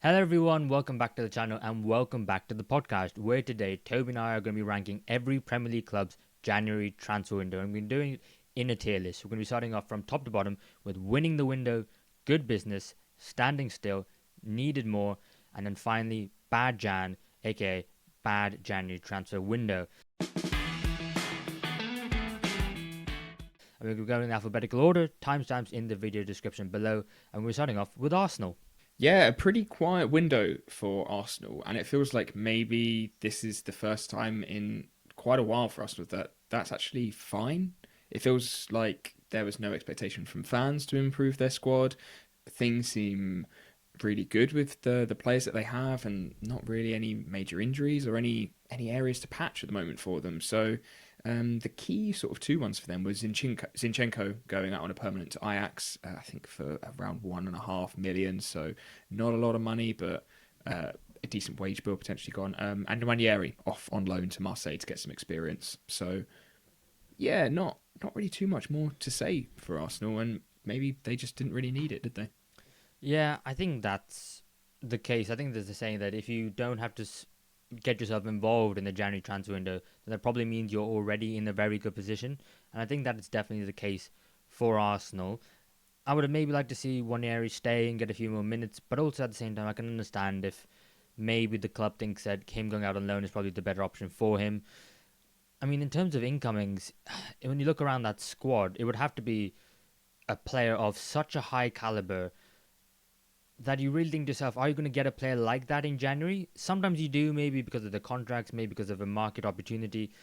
Hello everyone, welcome back to the channel and welcome back to the podcast where today Toby and I are going to be ranking every Premier League club's January transfer window and we're doing it in a tier list. We're going to be starting off from top to bottom with winning the window, good business, standing still, needed more, and then finally bad Jan, aka bad January transfer window. And we're going in alphabetical order, timestamps in the video description below, and we're starting off with Arsenal. Yeah, a pretty quiet window for Arsenal, and it feels like maybe this is the first time in quite a while for Arsenal that that's actually fine. It feels like there was no expectation from fans to improve their squad. Things seem really good with the players that they have, and not really any major injuries or any areas to patch at the moment for them. So the key sort of two ones for them was Zinchenko going out on a permanent to Ajax, I think for around 1.5 million. So not a lot of money, but a decent wage bill potentially gone. And Ranieri off on loan to Marseille to get some experience. So yeah, not really too much more to say for Arsenal, and maybe they just didn't really need it, did they? Yeah, I think that's the case. I think there's a saying that if you don't have to get yourself involved in the January transfer window, then that probably means you're already in a very good position. And I think that is definitely the case for Arsenal. I would have maybe liked to see Wanieri stay and get a few more minutes, but also at the same time, I can understand if maybe the club thinks that him going out on loan is probably the better option for him. I mean, in terms of incomings, when you look around that squad, it would have to be a player of such a high caliber that you really think to yourself, are you going to get a player like that in January? Sometimes you do, maybe because of the contracts, maybe because of a market opportunity.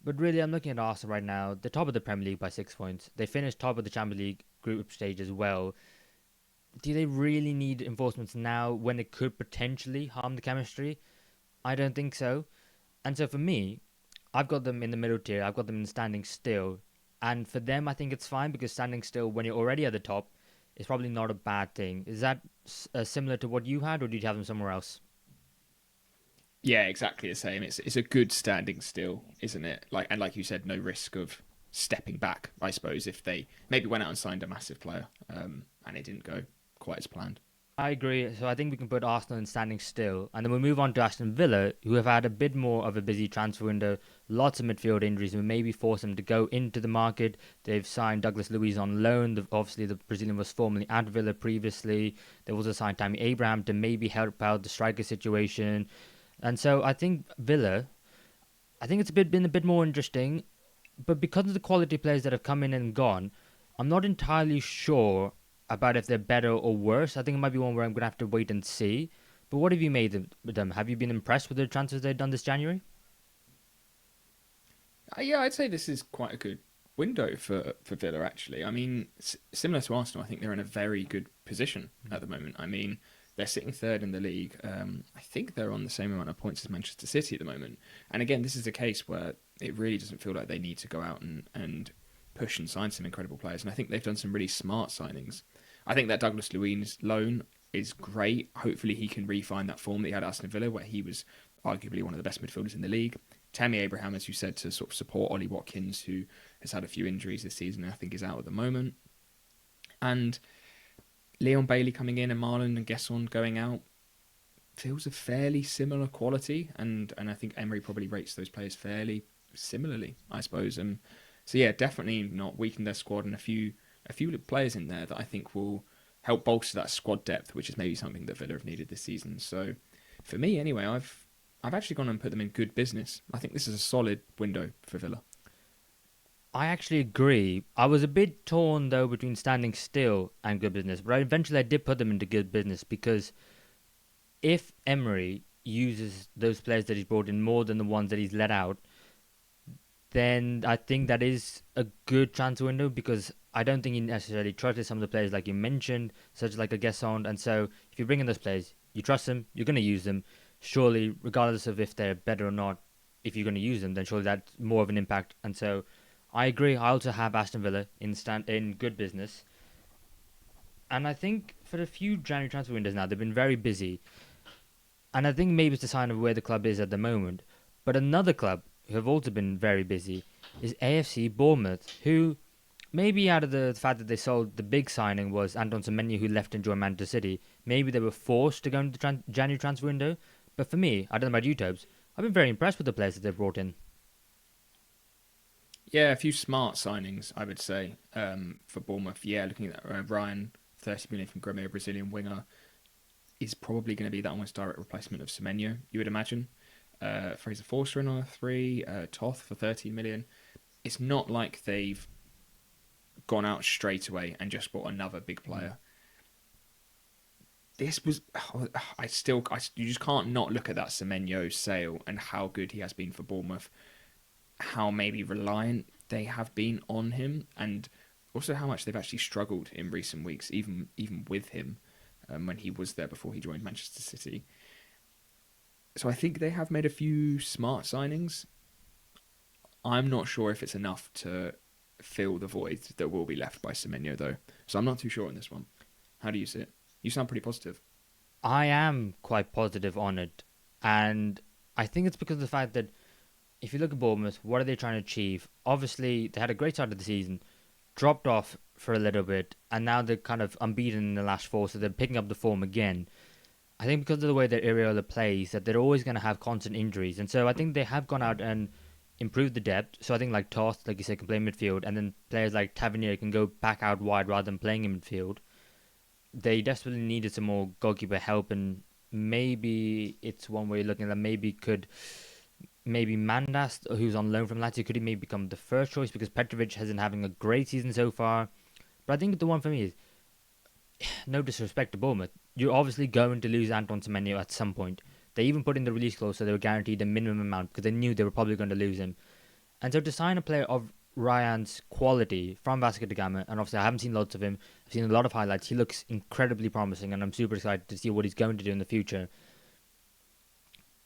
But really, I'm looking at Arsenal right now. They're top of the Premier League by 6 points. They finished top of the Champions League group stage as well. Do they really need enforcements now when it could potentially harm the chemistry? I don't think so. And so for me, I've got them in the middle tier. I've got them in standing still. And for them, I think it's fine because standing still when you're already at the top is probably not a bad thing. Is that similar to what you had, or did you have them somewhere else? Yeah, exactly the same. It's a good standing still, isn't it? Like you said, no risk of stepping back. I suppose if they maybe went out and signed a massive player, and it didn't go quite as planned. I agree. So I think we can put Arsenal in standing still. And then we'll move on to Aston Villa, who have had a bit more of a busy transfer window. Lots of midfield injuries and maybe force them to go into the market. They've signed Douglas Luiz on loan. Obviously, the Brazilian was formerly at Villa previously. They've also signed Tammy Abraham to maybe help out the striker situation. And so I think Villa, I think been a bit more interesting. But because of the quality players that have come in and gone, I'm not entirely sure about if they're better or worse. I think it might be one where I'm going to have to wait and see. But what have you made of them? Have you been impressed with the transfers they've done this January? Yeah, I'd say this is quite a good window for Villa. Actually, I mean, similar to Arsenal, I think they're in a very good position at the moment. I mean, they're sitting third in the league. I think they're on the same amount of points as Manchester City at the moment. And again, this is a case where it really doesn't feel like they need to go out and push and sign some incredible players. And I think they've done some really smart signings. I think that Douglas Luiz loan is great. Hopefully he can refine that form that he had at Aston Villa, where he was arguably one of the best midfielders in the league. Tammy Abraham, as you said, to sort of support Ollie Watkins, who has had a few injuries this season and I think is out at the moment. And Leon Bailey coming in and Marlon and Gesson going out feels of fairly similar quality. And I think Emery probably rates those players fairly similarly, I suppose. So yeah, definitely not weakened their squad, and a few players in there that I think will help bolster that squad depth, which is maybe something that Villa have needed this season. So for me, anyway, I've actually gone and put them in good business. I think this is a solid window for Villa. I actually agree. I was a bit torn though between standing still and good business, but eventually I did put them into good business because if Emery uses those players that he's brought in more than the ones that he's let out, then I think that is a good transfer window because I don't think he necessarily trusted some of the players like you mentioned, such as like a Gesson. And so if you bring in those players, you trust them, you're going to use them. Surely, regardless of if they're better or not, if you're going to use them, then surely that's more of an impact. And so I agree. I also have Aston Villa in good business. And I think for a few January transfer windows now, they've been very busy. And I think maybe it's a sign of where the club is at the moment. But another club who have also been very busy is AFC Bournemouth, who maybe out of the fact that they sold the big signing was Anton Semenyo, who left and joined Manchester City, maybe they were forced to go into the January transfer window. But for me, I don't know about you, Tobes, I've been very impressed with the players that they've brought in. Yeah, a few smart signings, I would say, for Bournemouth. Yeah, looking at Ryan, 30 million from Gremio, Brazilian winger, is probably going to be that almost direct replacement of Semenyo, you would imagine. Fraser Forster in on a three, Toth for 13 million. It's not like they've gone out straight away and just bought another big player. This was, you just can't not look at that Semenyo sale and how good he has been for Bournemouth, how maybe reliant they have been on him, and also how much they've actually struggled in recent weeks, even with him when he was there before he joined Manchester City. So I think they have made a few smart signings. I'm not sure if it's enough to fill the void that will be left by Semenyo, though. So I'm not too sure on this one. How do you see it? You sound pretty positive. I am quite positive on it. And I think it's because of the fact that if you look at Bournemouth, what are they trying to achieve? Obviously, they had a great start of the season, dropped off for a little bit, and now they're kind of unbeaten in the last four, so they're picking up the form again. I think because of the way that Areola plays, that they're always going to have constant injuries. And so I think they have gone out and improved the depth. So I think like Toth, like you said, can play midfield, and then players like Tavernier can go back out wide rather than playing in midfield. They desperately needed some more goalkeeper help, and maybe it's one way you're looking at that maybe Mandas, who's on loan from Lazio, could he maybe become the first choice because Petrovic hasn't having a great season so far. But I think the one for me is no disrespect to Bournemouth, you're obviously going to lose Anton Semenyo at some point. They even put in the release clause so they were guaranteed a minimum amount because they knew they were probably going to lose him. And so to sign a player of Ryan's quality from Vasco da Gama, and obviously I haven't seen lots of him, I've seen a lot of highlights, he looks incredibly promising and I'm super excited to see what he's going to do in the future.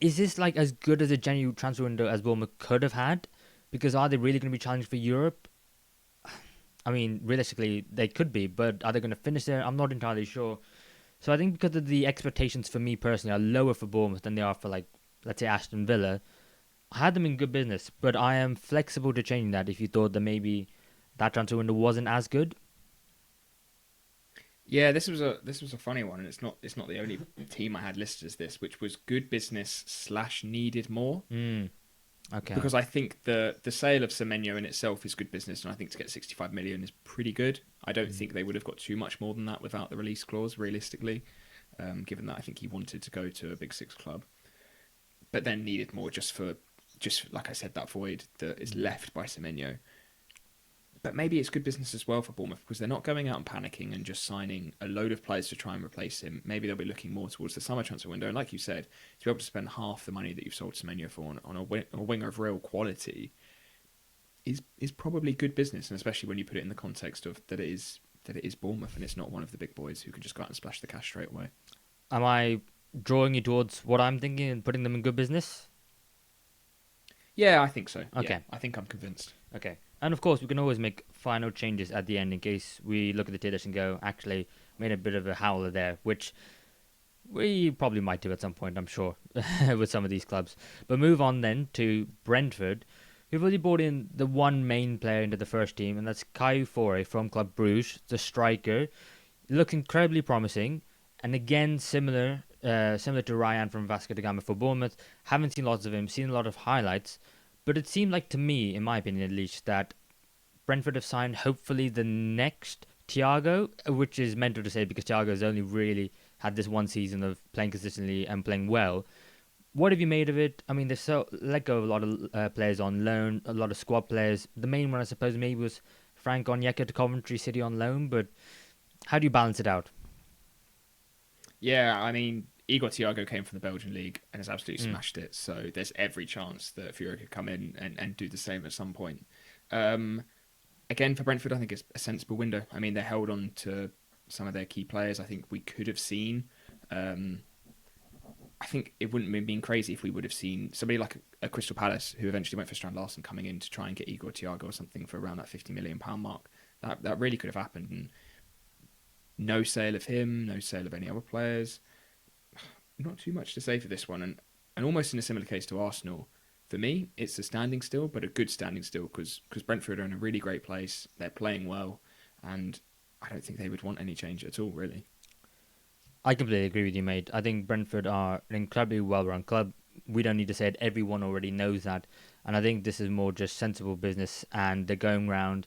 Is this like as good as a January transfer window as Bournemouth could have had? Because are they really going to be challenging for Europe? I mean, realistically, they could be, but are they going to finish there? I'm not entirely sure. So I think because of the expectations for me personally are lower for Bournemouth than they are for, like, let's say Aston Villa, I had them in good business, but I am flexible to changing that if you thought that maybe that transfer window wasn't as good. Yeah, this was a funny one, and it's not the only team I had listed as this, which was good business slash needed more. Okay. Because I think the sale of Semenyo in itself is good business, and I think to get 65 million is pretty good. I don't think they would have got too much more than that without the release clause, realistically, given that I think he wanted to go to a Big Six club, but then needed more just like I said, that void that is left by Semenyo. But maybe it's good business as well for Bournemouth because they're not going out and panicking and just signing a load of players to try and replace him. Maybe they'll be looking more towards the summer transfer window. And like you said, to be able to spend half the money that you've sold Semenyo for on a winger of real quality is probably good business, and especially when you put it in the context of that it is Bournemouth and it's not one of the big boys who can just go out and splash the cash straight away. Am I drawing you towards what I'm thinking and putting them in good business? Yeah, I think so. Okay. Yeah, I think I'm convinced. Okay. And of course, we can always make final changes at the end in case we look at the tier list and go, actually, made a bit of a howler there, which we probably might do at some point, I'm sure, with some of these clubs. But move on then to Brentford, who've already brought in the one main player into the first team, and that's Caio Fore from Club Bruges, the striker. Looks incredibly promising, and again, similar to Ryan from Vasco da Gama for Bournemouth. Haven't seen lots of him, seen a lot of highlights. But it seemed like to me, in my opinion at least, that Brentford have signed hopefully the next Thiago, which is mental to say because Thiago has only really had this one season of playing consistently and playing well. What have you made of it? I mean, they've let go of a lot of players on loan, a lot of squad players. The main one, I suppose, maybe was Frank Onyeka to Coventry City on loan, but how do you balance it out? Yeah, I mean, Igor Thiago came from the Belgian league and has absolutely smashed it. So there's every chance that Fiore could come in and do the same at some point. Again, for Brentford, I think it's a sensible window. I mean, they held on to some of their key players. I think we could have seen. I think it wouldn't have been crazy if we would have seen somebody like a Crystal Palace who eventually went for Strand Larsen coming in to try and get Igor Thiago or something for around that £50 million mark. That really could have happened. And no sale of him, no sale of any other players. Not too much to say for this one. And almost in a similar case to Arsenal, for me, it's a standing still, but a good standing still because Brentford are in a really great place. They're playing well, and I don't think they would want any change at all, really. I completely agree with you, mate. I think Brentford are an incredibly well-run club. We don't need to say it. Everyone already knows that. And I think this is more just sensible business, and they're going round.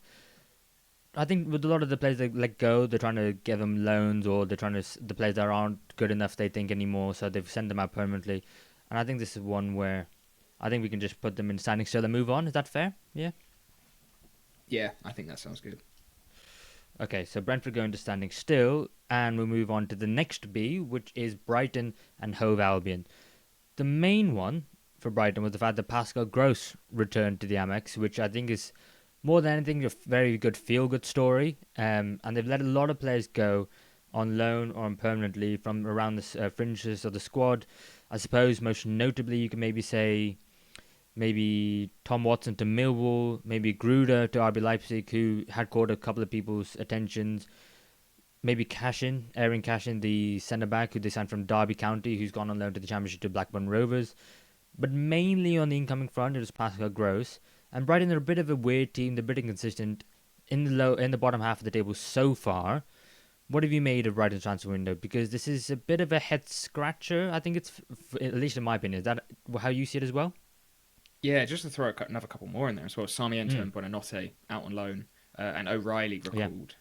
I think with a lot of the players they let go, they're trying to give them loans, or they're trying to the players that aren't good enough they think anymore, so they've sent them out permanently. And I think this is one where I think we can just put them in standing still and move on. Is that fair? Yeah. Yeah, I think that sounds good. Okay, so Brentford go into standing still, and we move on to the next B, which is Brighton and Hove Albion. The main one for Brighton was the fact that Pascal Gross returned to the Amex, which I think is more than anything a very good feel-good story. And they've let a lot of players go on loan or on permanently from around the fringes of the squad. I suppose most notably you can maybe say maybe Tom Watson to Millwall, maybe Gruder to RB Leipzig, who had caught a couple of people's attentions. Maybe Aaron Cashin, the centre back who they signed from Derby County, who's gone on loan to the Championship to Blackburn Rovers. But mainly on the incoming front, it was Pascal Gross. And Brighton are a bit of a weird team. They're a bit inconsistent in the bottom half of the table so far. What have you made of Brighton's transfer window? Because this is a bit of a head scratcher. I think it's at least in my opinion. Is that how you see it as well? Yeah, just to throw another couple more in there as well. Sarmiento Mm. and Buonanotte out on loan, and O'Reilly Yeah. recalled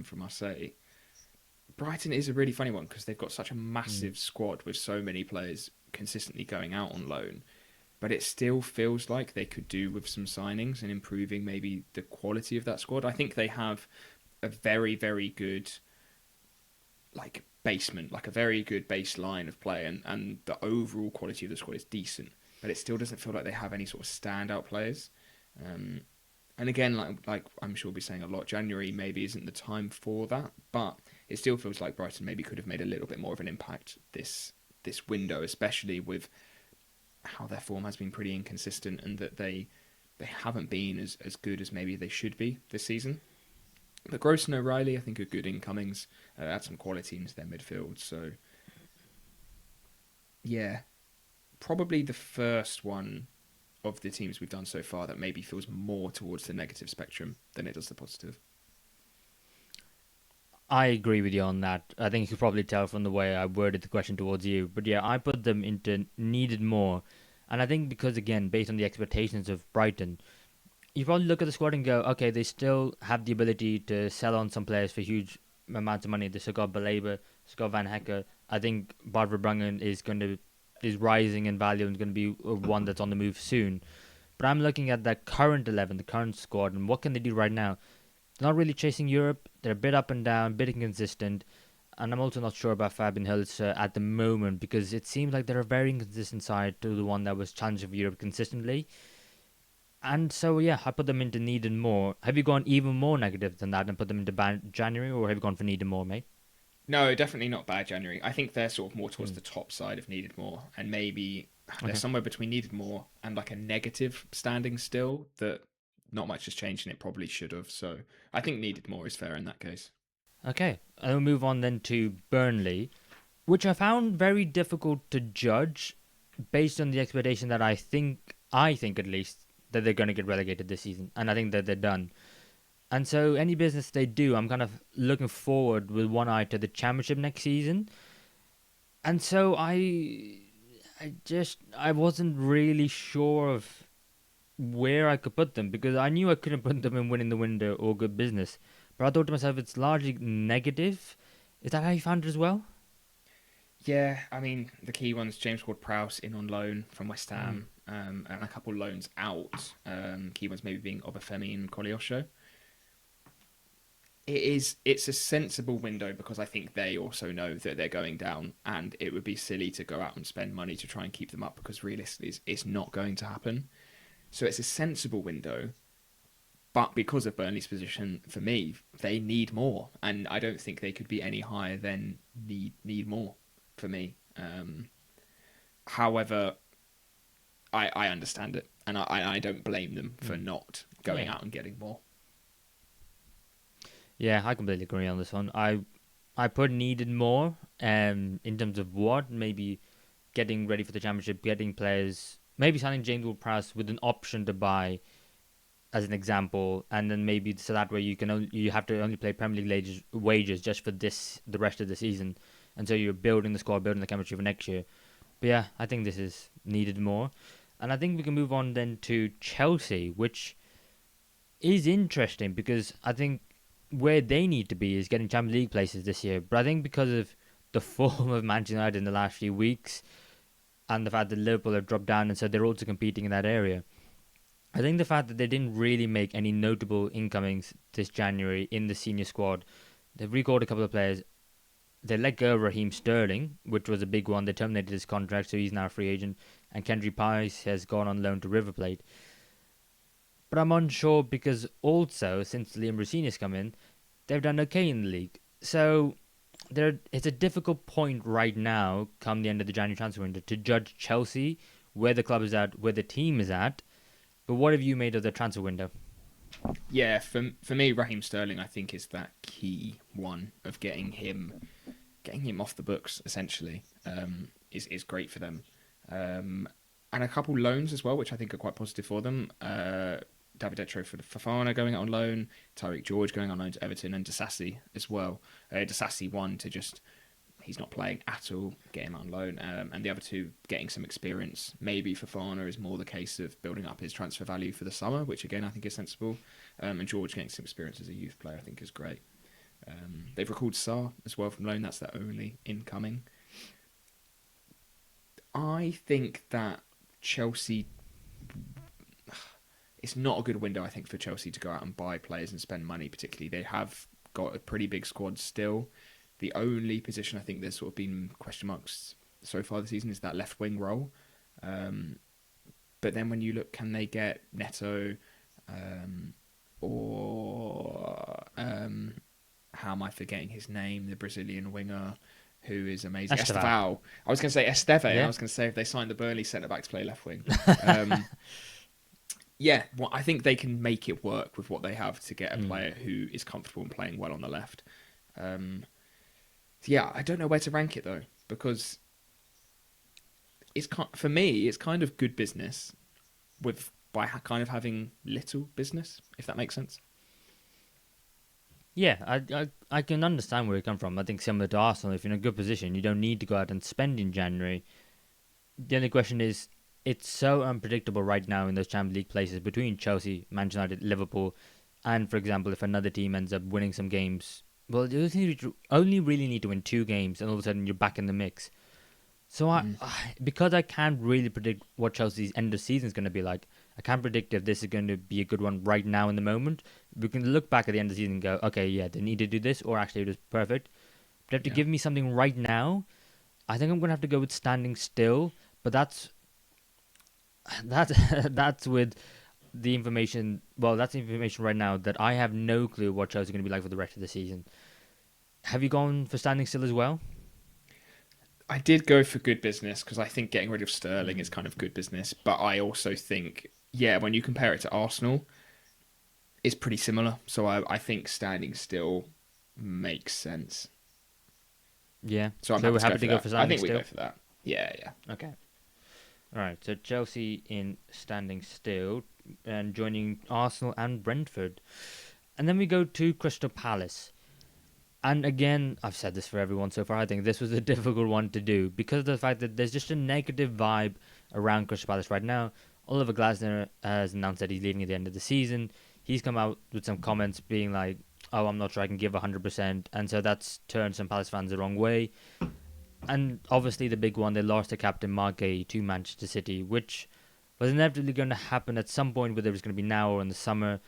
from Marseille. Brighton is a really funny one because they've got such a Mm. massive squad with so many players consistently going out on loan, but it still feels like they could do with some signings and improving maybe the quality of that squad. I think they have a very, very good like basement, like a very good baseline of play, and the overall quality of the squad is decent, but it still doesn't feel like they have any sort of standout players. Um, and again, like I'm sure we'll be saying a lot, January maybe isn't the time for that, but it still feels like Brighton maybe could have made a little bit more of an impact this window, especially with how their form has been pretty inconsistent and that they haven't been as good as maybe they should be this season. But Gross and O'Reilly, I think, are good incomings. Add some quality into their midfield. So, yeah, probably the first one of the teams we've done so far that maybe feels more towards the negative spectrum than it does the positive. I agree with you on that. I think you could probably tell from the way I worded the question towards you. But yeah, I put them into needed more. And I think because, again, based on the expectations of Brighton, you probably look at the squad and go, okay, they still have the ability to sell on some players for huge amounts of money. They still got Baleba, still got Van Hecker. I think Bart Verbruggen is rising in value and is going to be one that's on the move soon. But I'm looking at that current 11, the current squad, and what can they do right now? They're not really chasing Europe. They're a bit up and down, a bit inconsistent. And I'm also not sure about Fabian Hills at the moment because it seems like they're a very inconsistent side to the one that was challenging for Europe consistently. And so, yeah, I put them into needed more. Have you gone even more negative than that and put them into January, or have you gone for needed more, mate? No, definitely not bad January. I think they're sort of more towards Mm. the top side of needed more, and maybe they're Okay. somewhere between needed more and like a negative standing still that not much has changed and it probably should have. So I think needed more is fair in that case. Okay. And we'll move on then to Burnley, which I found very difficult to judge based on the expectation that I think at least, that they're going to get relegated this season. And I think that they're done. And so any business they do, I'm kind of looking forward with one eye to the championship next season. And so I wasn't really sure of where I could put them because I knew I couldn't put them in winning the window or good business. But I thought to myself, it's largely negative. Is that how you found it as well? Yeah, I mean the key ones: James Ward-Prowse in on loan from West Mm. Ham, and a couple loans out. Key ones maybe being Obafemi and Koleosho. It's a sensible window because I think they also know that they're going down, and it would be silly to go out and spend money to try and keep them up because realistically, it's not going to happen. So it's a sensible window, but because of Burnley's position, for me, they need more, and I don't think they could be any higher than need more for me. However, I understand it, and I don't blame them for Mm. not going Yeah. out and getting more. Yeah, I completely agree on this one. I put needed more in terms of what maybe getting ready for the championship, getting players, maybe signing James Ward-Prowse with an option to buy as an example, and then maybe so that way you have to only play Premier League wages just for the rest of the season. and so you're building the squad, building the chemistry for next year. But yeah, I think this is needed more. And I think we can move on then to Chelsea, which is interesting because I think where they need to be is getting Champions League places this year. But I think because of the form of Manchester United in the last few weeks and the fact that Liverpool have dropped down and so they're also competing in that area, I think the fact that they didn't really make any notable incomings this January in the senior squad, they've recalled a couple of players. They let go of Raheem Sterling, which was a big one. They terminated his contract, so he's now a free agent. And Kendry Price has gone on loan to River Plate. But I'm unsure because also, since Liam Rossini's come in, they've done okay in the league. So it's a difficult point right now, come the end of the January transfer window, to judge Chelsea, where the club is at, where the team is at. But what have you made of the transfer window? Yeah, for me, Raheem Sterling, I think, is that key one of getting him off the books. Essentially, is great for them, and a couple loans as well, which I think are quite positive for them. David Etro for Fofana going out on loan, Tyreek George going on loan to Everton, and Disasi as well. Disasi one to just he's not playing at all, get him out on loan, and the other two getting some experience. Maybe Fofana is more the case of building up his transfer value for the summer, which again I think is sensible. And George getting some experience as a youth player I think is great. They've recalled Sarr as well from loan. That's their only incoming. I think that Chelsea, it's not a good window, I think, for Chelsea to go out and buy players and spend money, particularly. They have got a pretty big squad still. The only position I think there's sort of been question marks so far this season is that left wing role. But then when you look, can they get Neto or how am I forgetting his name? The Brazilian winger who is amazing. Estevao. I was going to say Esteve. Yeah. I was going to say if they signed the Burnley centre back to play left wing. Yeah, well, I think they can make it work with what they have to get a player who is comfortable and playing well on the left. Yeah, I don't know where to rank it though, because for me, it's kind of good business by kind of having little business, if that makes sense. Yeah, I can understand where you come from. I think similar to Arsenal, if you're in a good position, you don't need to go out and spend in January. The only question is, it's so unpredictable right now in those Champions League places between Chelsea, Manchester United, Liverpool, and for example, if another team ends up winning some games, well, you only really need to win 2 games, and all of a sudden you're back in the mix. So because I can't really predict what Chelsea's end of season is going to be like, I can't predict if this is going to be a good one right now in the moment. We can look back at the end of the season and go, okay, yeah, they need to do this, or actually it was perfect. But if to give me something right now, I think I'm going to have to go with standing still. But that's with the information. Well, that's the information right now that I have no clue what Chelsea are going to be like for the rest of the season. Have you gone for standing still as well? I did go for good business because I think getting rid of Sterling is kind of good business. But I also think, yeah, when you compare it to Arsenal, it's pretty similar. So I think standing still makes sense. Yeah. So we're happy to go for standing still? I think we go for that. Yeah. Okay. All right. So Chelsea in standing still and joining Arsenal and Brentford. And then we go to Crystal Palace. And again, I've said this for everyone so far, I think this was a difficult one to do because of the fact that there's just a negative vibe around Crystal Palace right now. Oliver Glasner has announced that he's leaving at the end of the season. He's come out with some comments being like, oh, I'm not sure I can give 100%. And so that's turned some Palace fans the wrong way. And obviously the big one, they lost their captain Mark Gay to Manchester City, which was inevitably going to happen at some point, whether it was going to be now or in the summer.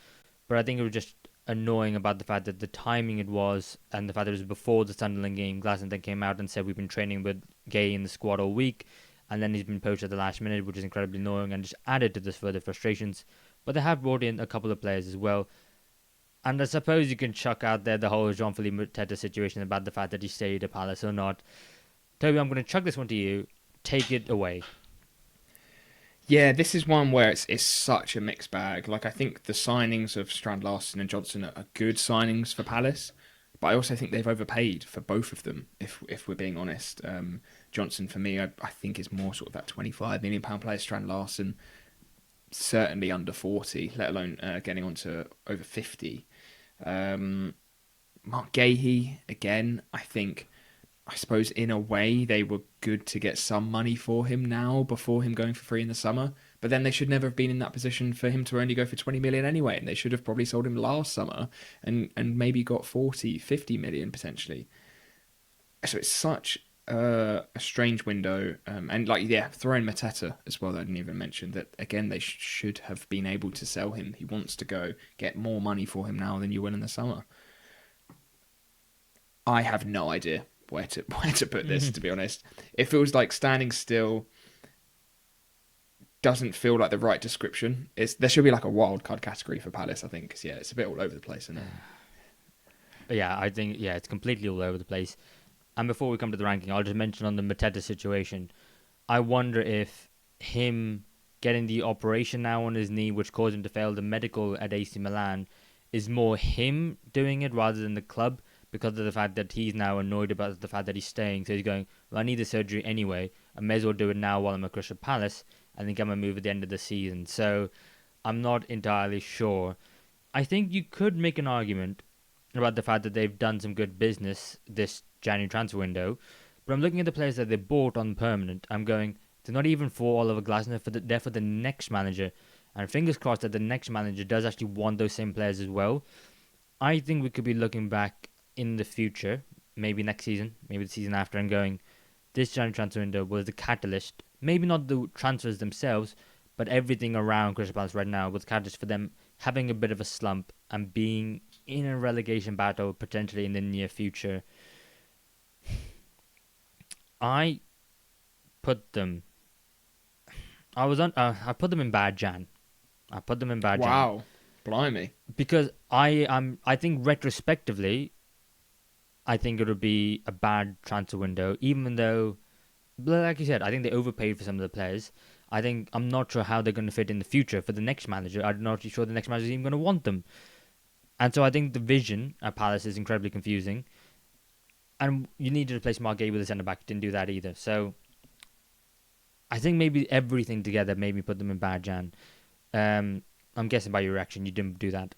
But I think it was just annoying about the fact that the timing it was and the fact that it was before the Sunderland game. Glasner then came out and said we've been training with Gay in the squad all week, and then he's been poached at the last minute, which is incredibly annoying and just added to this further frustrations. But they have brought in a couple of players as well, and I suppose you can chuck out there the whole Jean-Philippe Mateta situation about the fact that he stayed at Palace or not. Toby, I'm going to chuck this one to you. Take it away. Yeah, this is one where it's such a mixed bag. Like, I think the signings of Strand Larsen and Johnson are good signings for Palace, but I also think they've overpaid for both of them, if we're being honest. Johnson, for me, I think is more sort of that £25 million player. Strand Larsen, certainly under 40, let alone getting on to over 50. Mark Gahey, again, I think I suppose in a way they were good to get some money for him now before him going for free in the summer. But then they should never have been in that position for him to only go for 20 million anyway. And they should have probably sold him last summer and maybe got 40, 50 million potentially. So it's such a strange window. And like, yeah, throw in Mateta as well. That I didn't even mention that again. They should have been able to sell him. He wants to go get more money for him now than you will in the summer. I have no idea where to put this. To be honest, it feels like standing still. Doesn't feel like the right description. There should be like a wild card category for Palace. I think because it's a bit all over the place, isn't it? Yeah, I think it's completely all over the place. And before we come to the ranking, I'll just mention on the Mateta situation, I wonder if him getting the operation now on his knee, which caused him to fail the medical at AC Milan, is more him doing it rather than the club, because of the fact that he's now annoyed about the fact that he's staying. So he's going, well, I need the surgery anyway. I may as well do it now while I'm at Crystal Palace, and then get my move at the end of the season. So I'm not entirely sure. I think you could make an argument about the fact that they've done some good business this January transfer window, but I'm looking at the players that they bought on permanent. I'm going, they're not even for Oliver Glasner, they're for the next manager. And fingers crossed that the next manager does actually want those same players as well. I think we could be looking back in the future, maybe next season, maybe the season after, and going, this January transfer window was the catalyst. Maybe not the transfers themselves, but everything around Crystal Palace right now was the catalyst for them having a bit of a slump and being in a relegation battle potentially in the near future. I put them. I put them in bad Jan. I put them in bad Jan. Wow, blimey! Because I think retrospectively, I think it would be a bad transfer window, even though, like you said, I think they overpaid for some of the players. I'm not sure how they're going to fit in the future for the next manager. I'm not sure the next manager is even going to want them. And so I think the vision at Palace is incredibly confusing. And you need to replace Mark Gay with a centre-back. Didn't do that either. So I think maybe everything together made me put them in bad Jan. I'm guessing by your reaction, you didn't do that.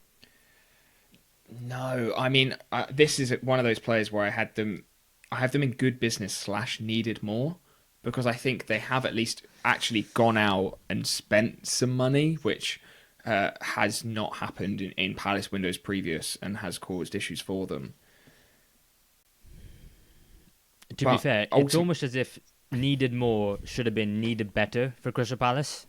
No, I mean, this is one of those players where I have them in good business / needed more, because I think they have at least actually gone out and spent some money, which has not happened in Palace windows previous and has caused issues for them. To be fair, it's almost as if needed more should have been needed better for Crystal Palace.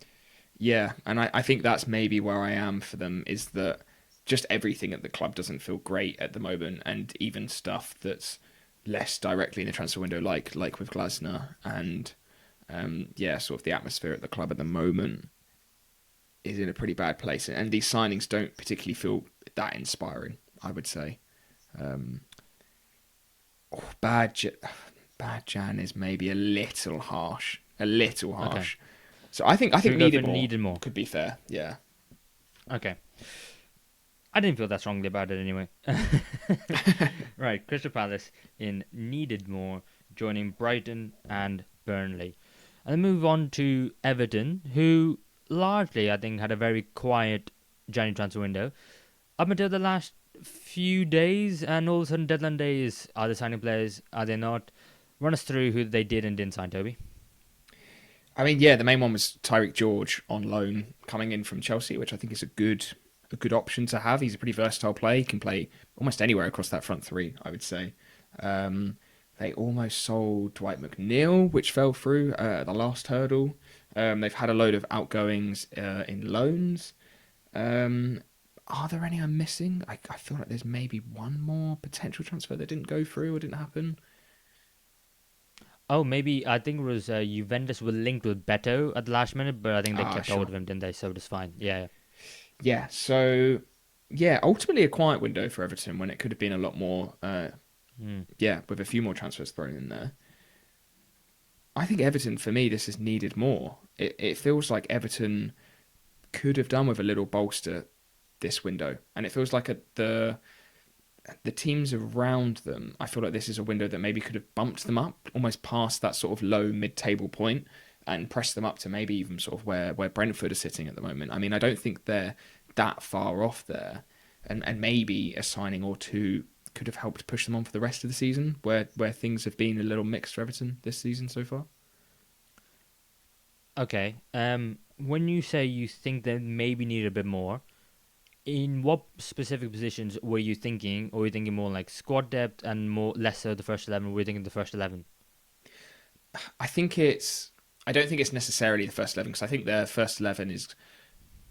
Yeah, and I think that's maybe where I am for them, is that just everything at the club doesn't feel great at the moment, and even stuff that's less directly in the transfer window, like with Glasner, and sort of the atmosphere at the club at the moment is in a pretty bad place, and these signings don't particularly feel that inspiring, I would say. Bad Jan is maybe a little harsh. Okay. So I think needed more could be fair. Yeah. Okay. I didn't feel that strongly about it anyway. Right, Crystal Palace in needed more, joining Brighton and Burnley. And then move on to Everton, who largely, I think, had a very quiet January transfer window up until the last few days, and all of a sudden deadline days. Are they signing players? Are they not? Run us through who they did and didn't sign, Toby. I mean, yeah, the main one was Tyreek George on loan coming in from Chelsea, which I think is a good option to have. He's a pretty versatile player. He can play almost anywhere across that front three, I would say. They almost sold Dwight McNeil, which fell through the last hurdle. They've had a load of outgoings in loans. Are there any I'm missing? I feel like there's maybe one more potential transfer that didn't go through or didn't happen. Oh, maybe, I think it was Juventus were linked with Beto at the last minute, but I think they kept hold of him, didn't they? So it's fine. Yeah. Yeah, so, ultimately a quiet window for Everton when it could have been a lot more, with a few more transfers thrown in there. I think Everton, for me, this has needed more. It feels like Everton could have done with a little bolster this window. And it feels like the teams around them, I feel like this is a window that maybe could have bumped them up almost past that sort of low mid-table point and pressed them up to maybe even sort of where Brentford are sitting at the moment. I mean, I don't think they're that far off there. And maybe a signing or two could have helped push them on for the rest of the season, where things have been a little mixed for Everton this season so far. Okay. When you say you think they maybe need a bit more, in what specific positions were you thinking? Or were you thinking more like squad depth and more lesser the first 11? Or were you thinking the first 11? I think it's. I don't think it's necessarily the first 11 because I think their first 11 is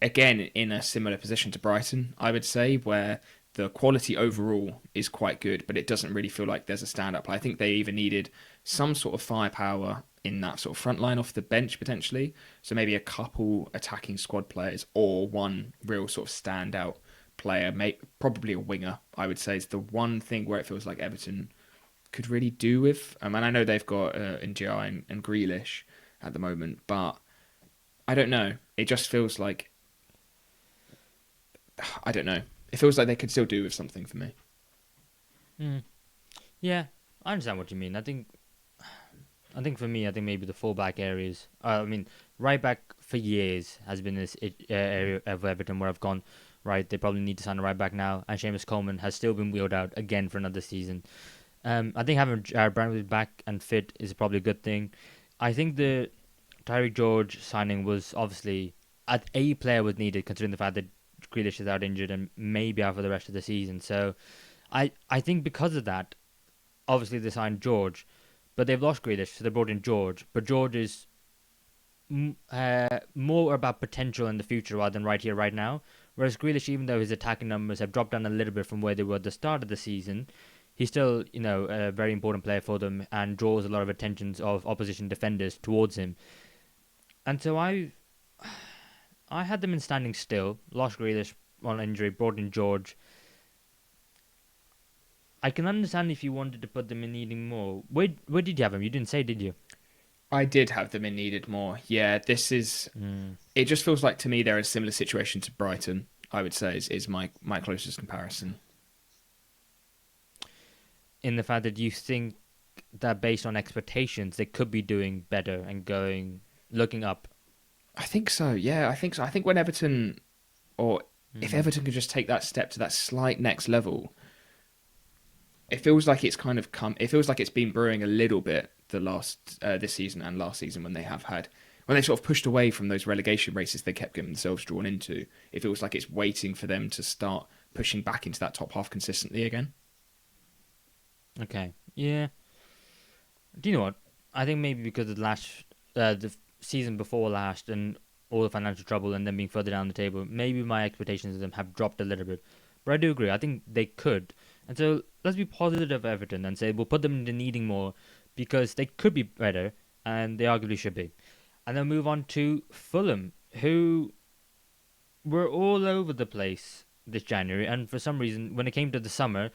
again in a similar position to Brighton. I would say where the quality overall is quite good, but it doesn't really feel like there's a stand-up. I think they either needed some sort of firepower in that sort of front line off the bench potentially, so maybe a couple attacking squad players or one real sort of standout player, probably a winger. I would say is the one thing where it feels like Everton could really do with. And I know they've got NGI and Grealish at the moment, but I don't know. It just feels like I don't know. It feels like they could still do with something for me. Mm. Yeah, I understand what you mean. I think for me, I think maybe the fullback areas. I mean, right back for years has been this area of Everton where I've gone, right, they probably need to sign a right back now. And Seamus Coleman has still been wheeled out again for another season. I think having Jared Brentford back and fit is probably a good thing. I think the Tyreek George signing was obviously a player was needed considering the fact that Grealish is out injured and maybe out for the rest of the season. So I think because of that, obviously they signed George, but they've lost Grealish, so they brought in George. But George is more about potential in the future rather than right here, right now. Whereas Grealish, even though his attacking numbers have dropped down a little bit from where they were at the start of the season, he's still, a very important player for them and draws a lot of attentions of opposition defenders towards him. And so I had them in standing still, lost Grealish on injury, brought in George. I can understand if you wanted to put them in needing more. Where did you have them? You didn't say, did you? I did have them in needed more. Yeah, this is. It just feels like to me they're in a similar situation to Brighton. I would say is my closest comparison. In the fact that you think that based on expectations, they could be doing better and looking up. I think so. Yeah, I think so. I think when Everton or if Mm. Everton could just take that step to that slight next level, it feels like it's kind of come. It feels like it's been brewing a little bit the last this season and last season when they sort of pushed away from those relegation races they kept getting themselves drawn into. It feels like it's waiting for them to start pushing back into that top half consistently again. Okay. Yeah. Do you know what? I think maybe because of the season before last and all the financial trouble and then being further down the table, maybe my expectations of them have dropped a little bit. But I do agree. I think they could. And so let's be positive of Everton and say we'll put them into needing more because they could be better and they arguably should be. And then move on to Fulham, who were all over the place this January. And for some reason, when it came to the summer,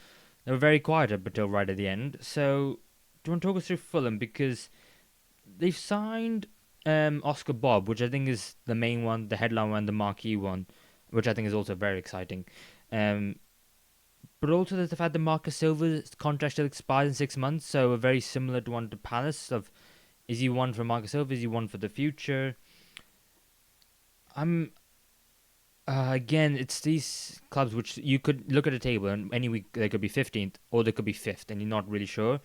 they were very quiet up until right at the end. So do you want to talk us through Fulham? Because they've signed Oscar Bob, which I think is the main one, the headline one, the marquee one, which I think is also very exciting. Um, but also there's the fact that Marcus Silva's contract still expires in 6 months, so a very similar to one to Palace. Of is he one for Marcus Silva? Is he one for the future? I'm again, it's these clubs which you could look at a table and any week they could be 15th or they could be 5th, and you're not really sure.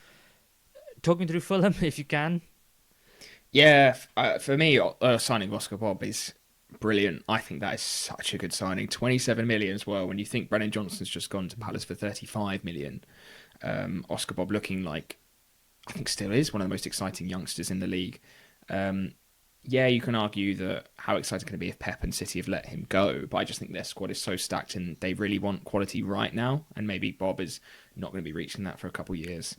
Talk me through Fulham if you can. Yeah, for me, signing Oscar Bob is brilliant. I think that is such a good signing. 27 million as well. When you think Brennan Johnson's just gone to Palace for 35 million, Oscar Bob looking like I think still is one of the most exciting youngsters in the league. Yeah, you can argue that how exciting can it be if Pep and City have let him go, but I just think their squad is so stacked and they really want quality right now, and maybe Bob is not going to be reaching that for a couple of years.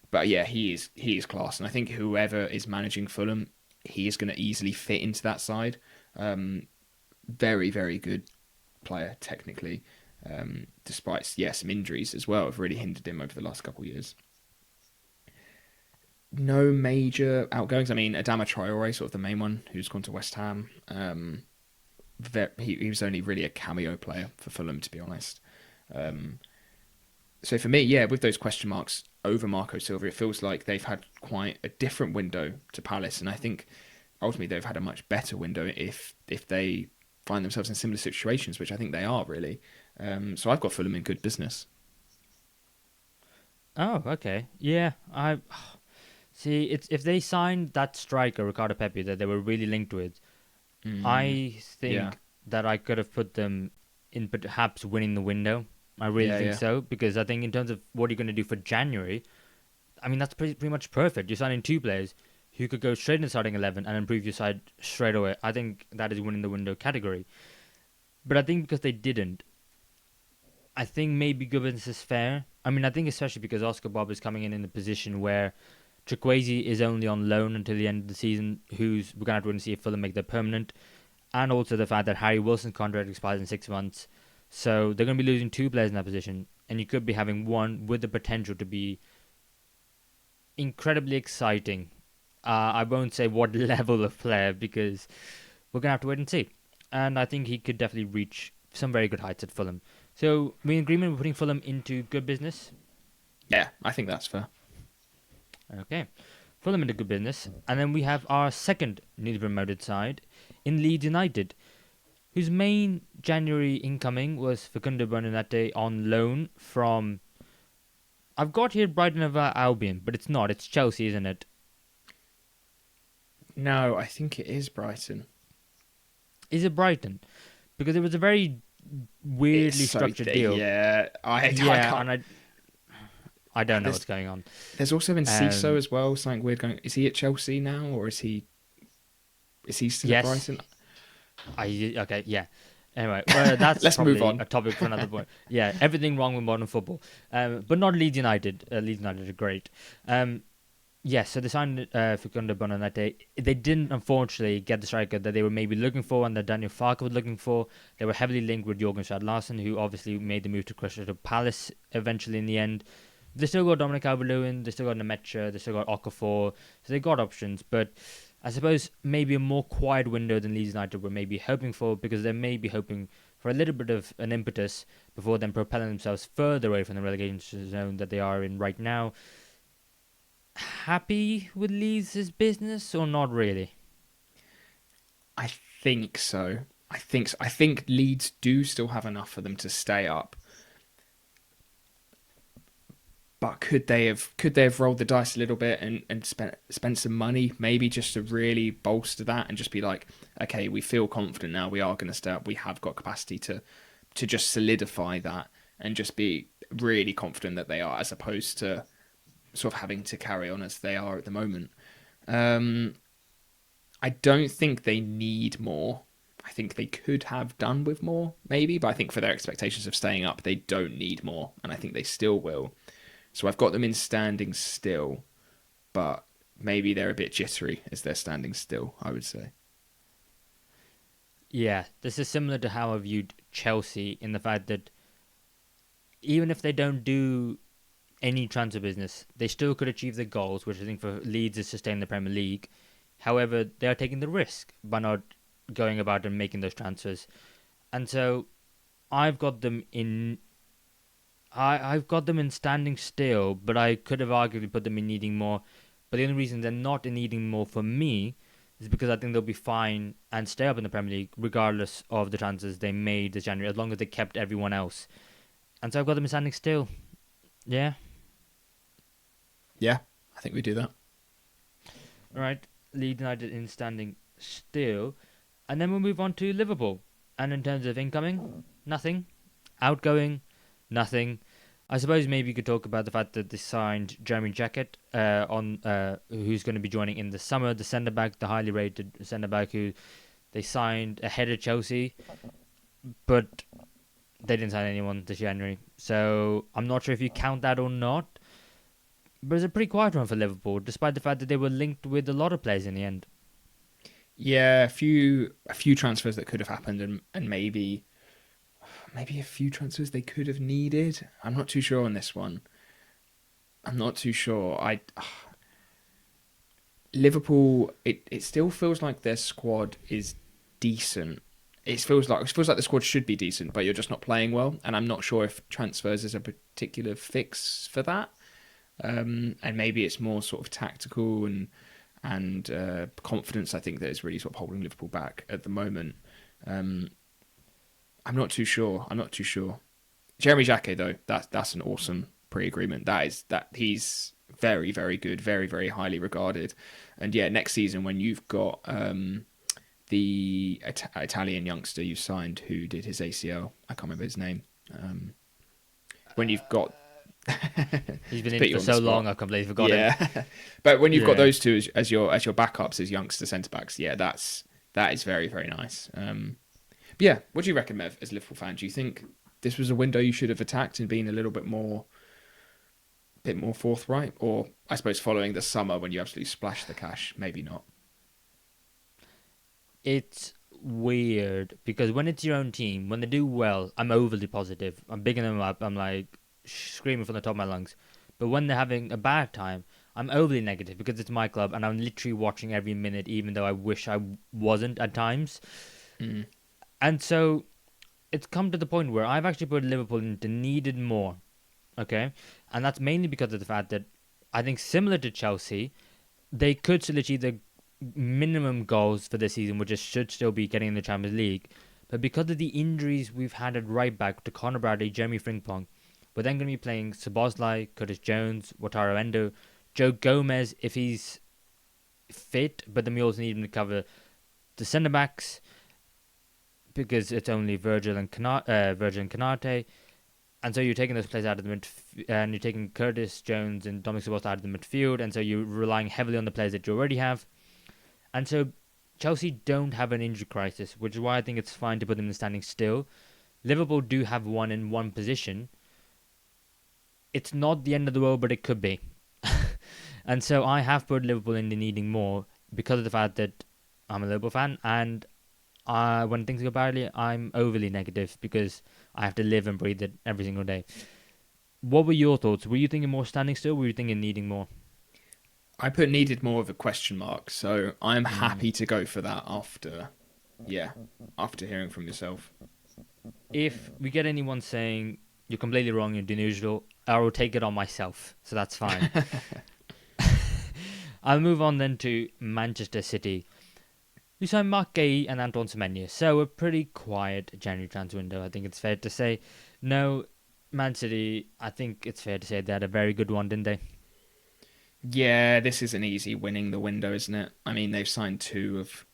But yeah, he is class, and I think whoever is managing Fulham, he is going to easily fit into that side. Very very good player technically, despite some injuries as well have really hindered him over the last couple of years. No major outgoings. I mean, Adama Traore, sort of the main one, who's gone to West Ham. He was only really a cameo player for Fulham, to be honest. So for me, yeah, with those question marks over Marco Silva, it feels like they've had quite a different window to Palace, and I think ultimately they've had a much better window if they find themselves in similar situations, which I think they are really. So I've got Fulham in good business. Oh, okay. Yeah, I see. It's if they signed that striker Ricardo Pepi that they were really linked with, Mm, I yeah, think that I could have put them in perhaps winning the window. I really yeah, think yeah. so because I think in terms of what you're going to do for January, I mean that's pretty much perfect. You're signing two players who could go straight in the starting 11 and improve your side straight away. I think that is winning the window category. But I think because they didn't, I think maybe Gubbins is fair. I mean, I think especially because Oscar Bob is coming in a position where Chukwueze is only on loan until the end of the season. Who's we're gonna have to wait and see if Fulham make that permanent, and also the fact that Harry Wilson's contract expires in 6 months, so they're gonna be losing two players in that position, and you could be having one with the potential to be incredibly exciting. I won't say what level of player because we're gonna have to wait and see. And I think he could definitely reach some very good heights at Fulham. So we in agreement with putting Fulham into good business. Yeah, I think that's fair. Okay. Fulham into good business. And then we have our second newly promoted side in Leeds United, whose main January incoming was Facundo Bernadette on loan from. I've got here Brighton of Albion, but it's not. It's Chelsea, isn't it? No, I think it is Brighton. Is it Brighton? Because it was a very It's weirdly so structured deal. yeah. I Yeah, can't. and I don't know There's what's going on. there's also been Ciso Um, as well. Something weird going. Is he at Chelsea now, or is he still at yes, Brighton? I okay, yeah. Anyway, well, that's Let's move probably on. a topic for another point. Yeah, everything wrong with modern football, but not Leeds United. Leeds United are great. Yes, so they signed Facundo Bonanate. They didn't, unfortunately, get the striker that they were maybe looking for and that Daniel Farke was looking for. They were heavily linked with Jorgen Strad Larsen, who obviously made the move to Crystal Palace eventually in the end. They still got Dominic Calvert-Lewin, they still got Nemecha, they still got Okafor, so they got options, but I suppose maybe a more quiet window than Leeds United were maybe hoping for, because they may be hoping for a little bit of an impetus before then propelling themselves further away from the relegation zone that they are in right now. Happy with Leeds' business or not really? I think so. I think Leeds do still have enough for them to stay up. But could they have rolled the dice a little bit and spent some money maybe just to really bolster that and just be like, okay, we feel confident now, we are going to stay up, we have got capacity to just solidify that and just be really confident that they are, as opposed to sort of having to carry on as they are at the moment. Um, I don't think they need more. I think they could have done with more, maybe, but I think for their expectations of staying up, they don't need more, and I think they still will. So I've got them in standing still, but maybe they're a bit jittery as they're standing still, I would say. Yeah, this is similar to how I viewed Chelsea in the fact that even if they don't do any transfer business, they still could achieve their goals, which I think for Leeds is to stay in the Premier League. However, they are taking the risk by not going about and making those transfers. And so I've got them in. I've got them in standing still, but I could have arguably put them in needing more. But the only reason they're not in needing more for me is because I think they'll be fine and stay up in the Premier League regardless of the transfers they made this January, as long as they kept everyone else. And so I've got them in standing still. Yeah. Yeah, I think we do that. All right. Leeds United in standing still. And then we'll move on to Liverpool. And in terms of incoming, nothing. Outgoing, nothing. I suppose maybe you could talk about the fact that they signed Jeremy Jacket who's going to be joining in the summer, the centre back, the highly rated centre back who they signed ahead of Chelsea, but they didn't sign anyone this January. So I'm not sure if you count that or not. But it's a pretty quiet one for Liverpool, despite the fact that they were linked with a lot of players in the end. Yeah, a few transfers that could have happened, and maybe a few transfers they could have needed. I'm not too sure on this one. I'm not too sure. Liverpool, it still feels like their squad is decent. It feels like the squad should be decent, but you're just not playing well. And I'm not sure if transfers is a particular fix for that. And maybe it's more sort of tactical and confidence. I think that is really sort of holding Liverpool back at the moment. I'm not too sure. Jeremy Jacquet though, that's an pre-agreement. That he's very, very good, very, very highly regarded. And yeah, next season when you've got the Italian youngster you signed who did his ACL, I can't remember his name. When you've got He's been to in put you for on the so spot. long, I completely forgot him. Yeah, but when you've got Yeah. those two as your backups as youngster centre backs, yeah, that is very, very nice. But yeah, what do you reckon, Mev, as a Liverpool fan? Do you think this was a window you should have attacked and been a little bit more forthright, or I suppose following the summer when you absolutely splashed the cash, maybe not? It's weird because when it's your own team, when they do well, I'm overly positive. I'm bigging them up. I'm like screaming from the top of my lungs. But when they're having a bad time, I'm overly negative because it's my club and I'm literally watching every minute, even though I wish I wasn't at times. Mm. And so it's come to the point where I've actually put Liverpool into needed more. Okay, and that's mainly because of the fact that I think similar to Chelsea, they could still achieve the minimum goals for this season, which is should still be getting in the Champions League. But because of the injuries we've had at right back to Conor Bradley, Jeremy Frimpong, we're then going to be playing Szoboszlai, Curtis Jones, Wataru Endo, Joe Gomez if he's fit, but then we also need him to cover the centre backs because it's only Virgil and Canate. And so you're taking those players out of the and you're taking Curtis Jones and Dominic Szoboszlai out of the midfield, and so you're relying heavily on the players that you already have. And so Chelsea don't have an injury crisis, which is why I think it's fine to put them in the standing still. Liverpool do have one in one position. It's not the end of the world, but it could be. And so I have put Liverpool into needing more because of the fact that I'm a Liverpool fan, and when things go badly, I'm overly negative because I have to live and breathe it every single day. What were your thoughts? Were you thinking more standing still, or were you thinking needing more? I put needed more of a question mark, so I'm Mm. happy to go for that after hearing from yourself. If we get anyone saying you're completely wrong, you're delusional, I will take it on myself, so that's fine. I'll move on then to Manchester City. We signed Mark Gay and Antoine Semenyo, so a pretty quiet January transfer window, I think it's fair to say. No, Man City, I think it's fair to say they had a very good one, didn't they? Yeah, this isn't easy winning the window, isn't it? I mean, they've signed two of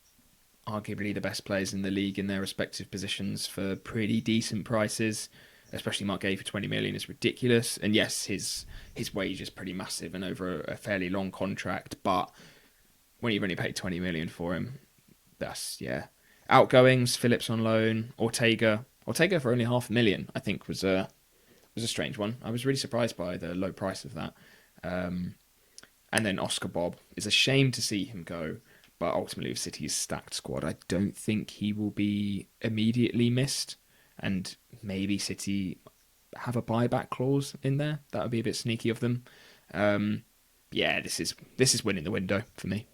arguably the best players in the league in their respective positions for pretty decent prices. Especially Mark Gay for 20 million is ridiculous. And yes, his wage is pretty massive and over a fairly long contract. But when you've only paid 20 million for him, that's, yeah. Outgoings, Phillips on loan, Ortega for only 500,000, I think was a strange one. I was really surprised by the low price of that. And then Oscar Bob. It's a shame to see him go, but ultimately with City's stacked squad, I don't think he will be immediately missed. And maybe City have a buyback clause in there. That would be a bit sneaky of them. Yeah, this is winning the window for me.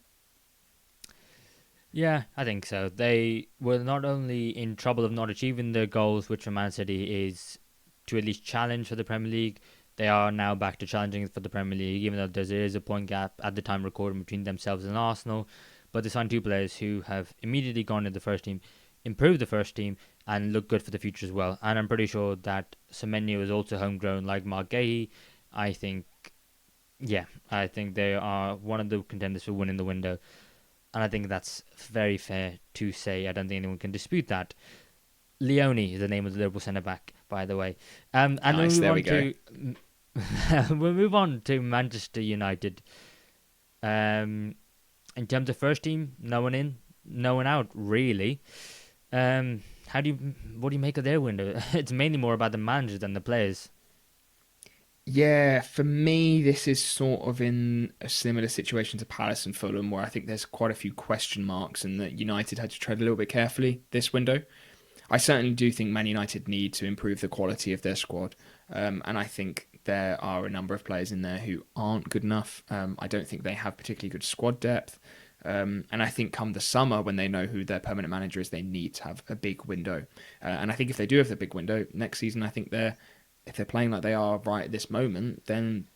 Yeah, I think so. They were not only in trouble of not achieving their goals, which for Man City is to at least challenge for the Premier League. They are now back to challenging for the Premier League, even though there is a point gap at the time recording between themselves and Arsenal. But they signed two players who have immediately gone into the first team, improved the first team, and look good for the future as well. And I'm pretty sure that Semenyo is also homegrown like Mark Gahey. I think, yeah, I think they are one of the contenders for winning the window. And I think that's very fair to say. I don't think anyone can dispute that. Leone is the name of the Liverpool centre back, by the way. And Nice, then there we go. we'll move on to Manchester United. In terms of first team, no one in, no one out, really. What do you make of their window? It's mainly more about the manager than the players. Yeah, for me, this is sort of in a similar situation to Palace and Fulham, where I think there's quite a few question marks and that United had to tread a little bit carefully this window. I certainly do think Man United need to improve the quality of their squad. And I think there are a number of players in there who aren't good enough. I don't think they have particularly good squad depth. And I think come the summer, when they know who their permanent manager is, they need to have a big window. And I think if they do have the big window next season, I think if they're playing like they are right at this moment, then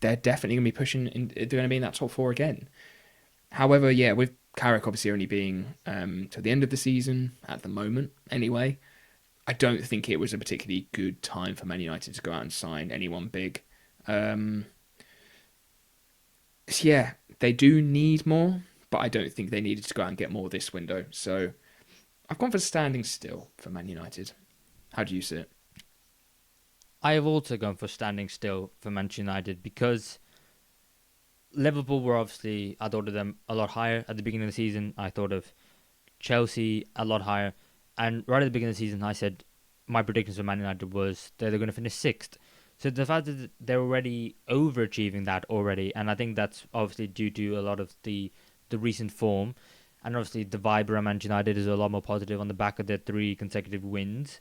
they're definitely going to be pushing. They're going to be in that top four again. However, yeah, with Carrick obviously only being till the end of the season at the moment, anyway, I don't think it was a particularly good time for Man United to go out and sign anyone big. Um, so yeah, they do need more, but I don't think they needed to go out and get more this window. So I've gone for standing still for Man United. How do you see it? I have also gone for standing still for Manchester United because Liverpool were obviously, I thought of them a lot higher at the beginning of the season. I thought of Chelsea a lot higher. And right at the beginning of the season, I said my predictions for Man United was that they're going to finish sixth. So the fact that they're already overachieving that already, and I think that's obviously due to a lot of the recent form, and obviously the vibe around Manchester United is a lot more positive on the back of their 3 consecutive wins.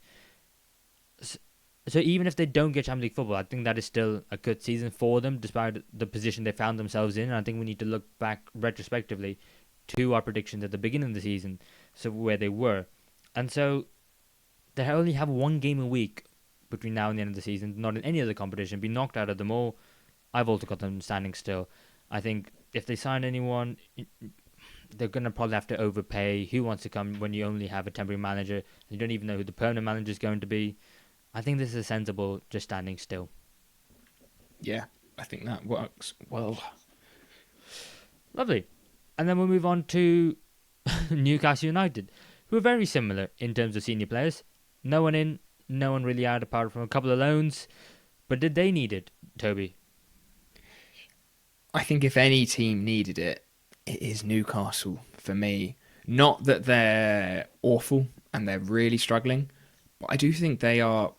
So even if they don't get Champions League football, I think that is still a good season for them, despite the position they found themselves in. And I think we need to look back retrospectively to our predictions at the beginning of the season, so where they were. And so they only have 1 game a week between now and the end of the season, not in any other competition, be knocked out of them all. I've also got them standing still. I think if they sign anyone, they're going to probably have to overpay. Who wants to come when you only have a temporary manager and you don't even know who the permanent manager is going to be? I think this is sensible, just standing still. Yeah, I think that works well. Lovely. And then we'll move on to Newcastle United, who are very similar in terms of senior players. No one in, no one really out apart from a couple of loans. But did they need it, Toby? I think if any team needed it, it is Newcastle for me. Not that they're awful and they're really struggling, but I do think they are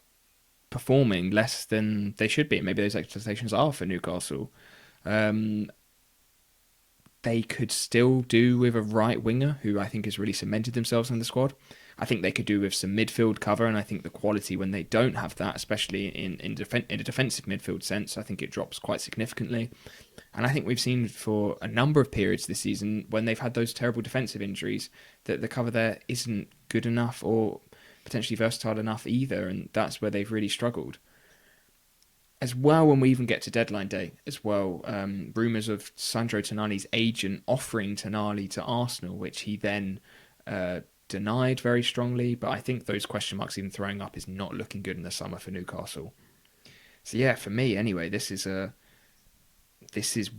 performing less than they should be. Maybe those expectations are for Newcastle. Um, they could still do with a right winger who I think has really cemented themselves in the squad. I think they could do with some midfield cover, and I think the quality when they don't have that, especially in a defensive midfield sense, I think it drops quite significantly. And I think we've seen for a number of periods this season when they've had those terrible defensive injuries that the cover there isn't good enough or potentially versatile enough either, and that's where they've really struggled. As well, when we even get to deadline day, as well, rumours of Sandro Tonali's agent offering Tonali to Arsenal, which he then denied very strongly. But I think those question marks even throwing up is not looking good in the summer for Newcastle. So yeah, for me anyway, this is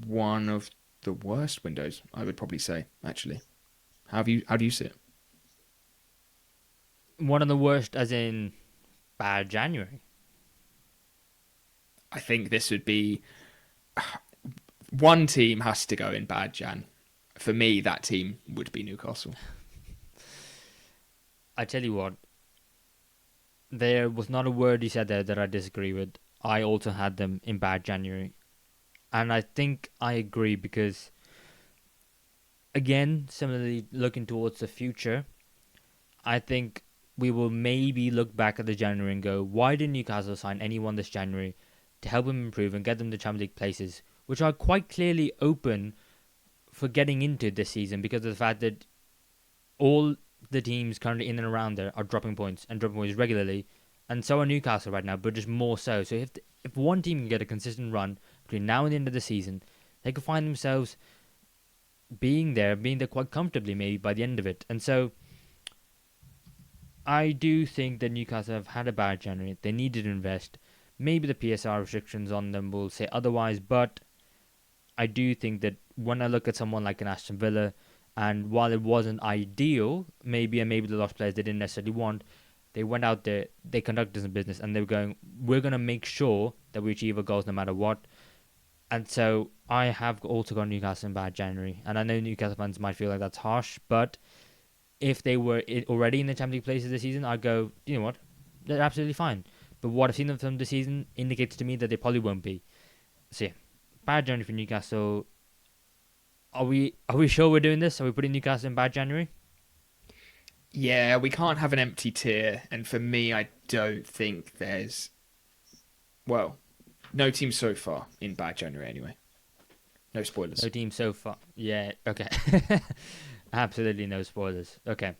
one of the worst windows, I would probably say. Actually, how do you see it? One of the worst, as in bad January. I think this would be one team has to go in bad Jan. For me, that team would be Newcastle. I tell you what, there was not a word you said there that I disagree with. I also had them in bad January. And I think I agree because, again, similarly looking towards the future, I think we will maybe look back at the January and go, why did Newcastle sign anyone this January to help them improve and get them to Champions League places, which are quite clearly open for getting into this season because of the fact that all the teams currently in and around there are dropping points and dropping points regularly, and so are Newcastle right now, but just more so. So if one team can get a consistent run between now and the end of the season, they could find themselves being there quite comfortably maybe by the end of it. And so I do think that Newcastle have had a bad January. They needed to invest. Maybe the PSR restrictions on them will say otherwise, but I do think that when I look at someone like an Aston Villa, and while it wasn't ideal, maybe the lost players they didn't necessarily want, they went out there, they conducted some business, and they were going, we're going to make sure that we achieve our goals no matter what. And so I have also got Newcastle in bad January. And I know Newcastle fans might feel like that's harsh, but if they were already in the Champions League places this season, I'd go, you know what, they're absolutely fine. But what I've seen of them this season indicates to me that they probably won't be. So yeah, bad January for Newcastle. Are we sure we're doing this? Are we putting Newcastle in bad January? Yeah, we can't have an empty tier, and for me, I don't think there's no team so far in bad January anyway. No spoilers. No team so far. Yeah, okay. Absolutely no spoilers. Okay.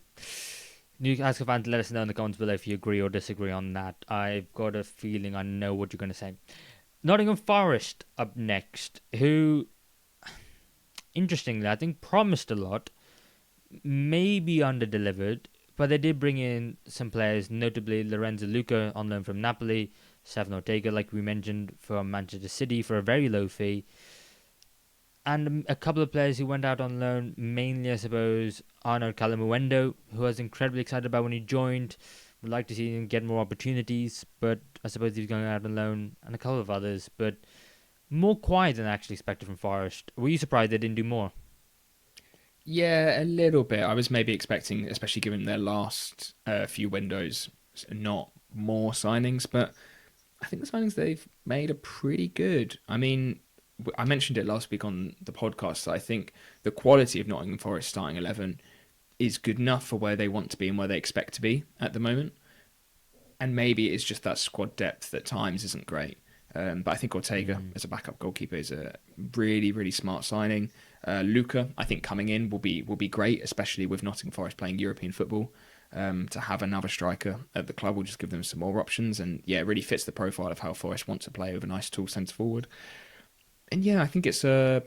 Newcastle fans, let us know in the comments below if you agree or disagree on that. I've got a feeling I know what you're going to say. Nottingham Forest up next, who, interestingly, I think promised a lot, maybe under-delivered, But they did bring in some players, notably Lorenzo Luca on loan from Napoli, Stefan Ortega, like we mentioned, from Manchester City for a very low fee, and a couple of players who went out on loan, mainly, I suppose, Arnold Calamuendo, who I was incredibly excited about when he joined. Would like to see him get more opportunities, but I suppose he's going out on loan, and a couple of others, but more quiet than I actually expected from Forest. Were you surprised they didn't do more? Yeah, a little bit. I was maybe expecting, especially given their last few windows, not more signings, but I think the signings they've made are pretty good. I mean, I mentioned it last week on the podcast. I think the quality of Nottingham Forest starting 11 is good enough for where they want to be and where they expect to be at the moment. And maybe it's just that squad depth at times isn't great. But I think Ortega as a backup goalkeeper is a really, really smart signing. Luca, I think coming in will be great, especially with Nottingham Forest playing European football. To have another striker at the club will just give them some more options, and yeah, it really fits the profile of how Forest want to play with a nice tall centre forward. And yeah, I think it's a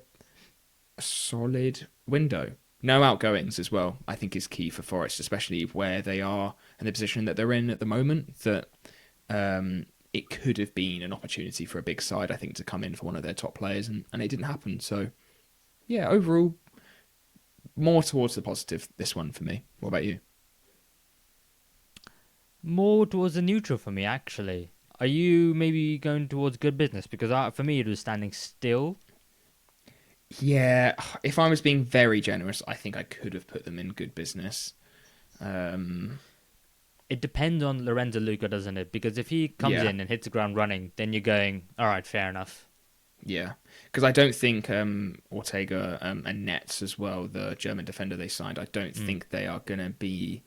solid window. No outgoings as well, I think is key for Forest, especially where they are and the position that they're in at the moment. That it could have been an opportunity for a big side, I think, to come in for one of their top players, and it didn't happen. So yeah, overall, more towards the positive, this one for me. What about you? More towards the neutral for me, actually. Are you maybe going towards good business? Because for me, it was standing still. Yeah, if I was being very generous, I think I could have put them in good business. Um, It depends on Lorenzo Luca, doesn't it? Because if he comes yeah, in and hits the ground running, then you're going, all right, fair enough. yeah, because I don't think Ortega and Nets as well, the German defender they signed, I don't Mm. think they are going to be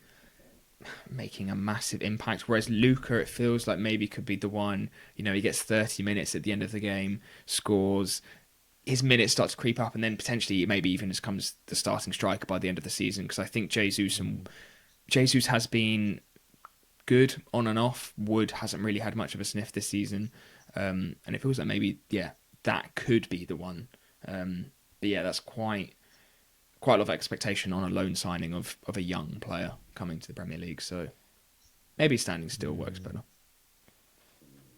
making a massive impact. Whereas Luca, it feels like maybe could be the one. You know, he gets 30 minutes at the end of the game, scores. His minutes start to creep up, and then potentially maybe even just comes the starting striker by the end of the season. Because I think Jesus has been good on and off. Wood hasn't really had much of a sniff this season, and it feels like maybe that could be the one. But yeah, that's quite a lot of expectation on a loan signing of a young player coming to the Premier League. So maybe standing still works better.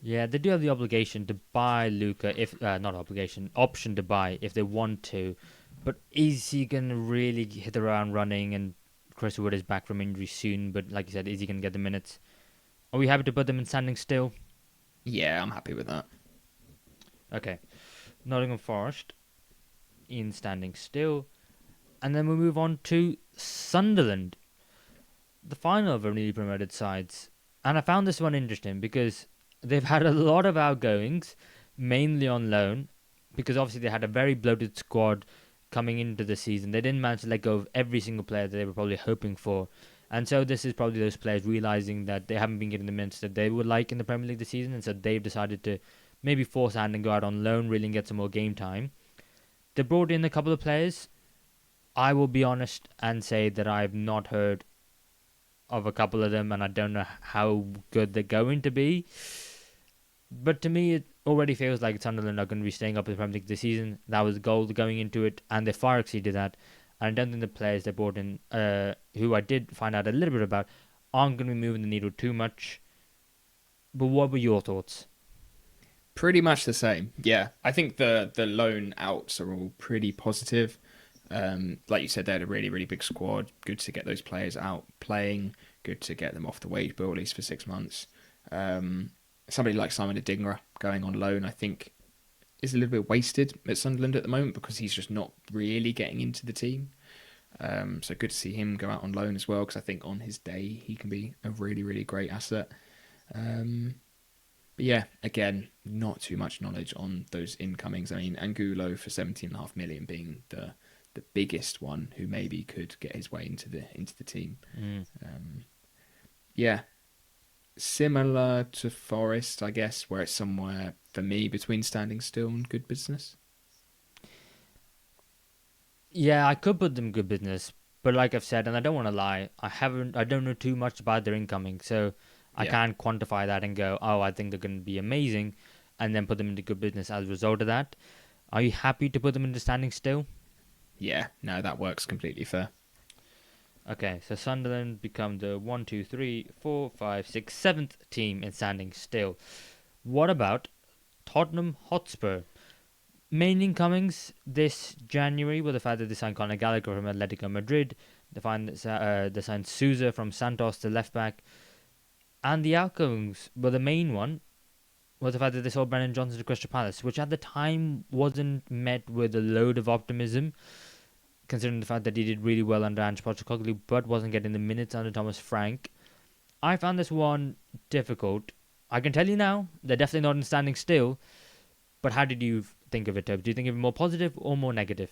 Yeah, they do have the obligation to buy Luca, if not obligation, option to buy if they want to. But is he going to really hit the ground running? And Chris Wood is back from injury soon, but like you said, is he going to get the minutes? Are we happy to put them in standing still? Yeah, I'm happy with that. Okay. Nottingham Forest in standing still. And then we move on to Sunderland, the final of our newly promoted sides. And I found this one interesting because they've had a lot of outgoings, mainly on loan, because obviously they had a very bloated squad coming into the season. They didn't manage to let go of every single player that they were probably hoping for. And so this is probably those players realizing that they haven't been getting the minutes that they would like in the Premier League this season. And so they've decided to maybe force hand and go out on loan, really, and get some more game time. They brought in a couple of players. I will be honest and say that I've not heard of a couple of them, and I don't know how good they're going to be. But to me, it already feels like Sunderland are going to be staying up in the Premier League this season. That was the goal going into it, and they far exceeded that. And I don't think the players they brought in, who I did find out a little bit about, aren't going to be moving the needle too much. But what were your thoughts? Pretty much the same. Yeah, I think the loan outs are all pretty positive. Like you said, they had a really, really big squad. Good to get those players out playing. Good to get them off the wage bill at least for 6 months. Somebody like Simon Adingra going on loan, I think, is a little bit wasted at Sunderland at the moment because he's just not really getting into the team. So good to see him go out on loan as well because I think on his day he can be a really, really great asset. But yeah, again, not too much knowledge on those incomings. I mean, Angulo for 17.5 million being the biggest one who maybe could get his way into the team. Mm. Yeah, similar to Forest, I guess, where it's somewhere for me between standing still and good business. Yeah, I could put them good business, but like I've said, and I don't want to lie, I don't know too much about their incoming, so I Yeah, can't quantify that and go, oh, I think they're going to be amazing, and then put them into good business as a result of that. Are you happy to put them into standing still? yeah, no, that works completely fair. Okay, so Sunderland become the one, two, three, four, five, six, seventh team in standing still. What about Tottenham Hotspur? Main incomings this January were the fact that they signed Conor Gallagher from Atletico Madrid, they signed Souza from Santos, the left back, and the outgoings were the main one was the fact that they sold Brennan Johnson to Crystal Palace, which at the time wasn't met with a load of optimism, considering the fact that he did really well under Ange Postecoglou, but wasn't getting the minutes under Thomas Frank. I found this one difficult. I can tell you now, they're definitely not in standing still. But how did you think of it, Toby? Do you think of it more positive or more negative?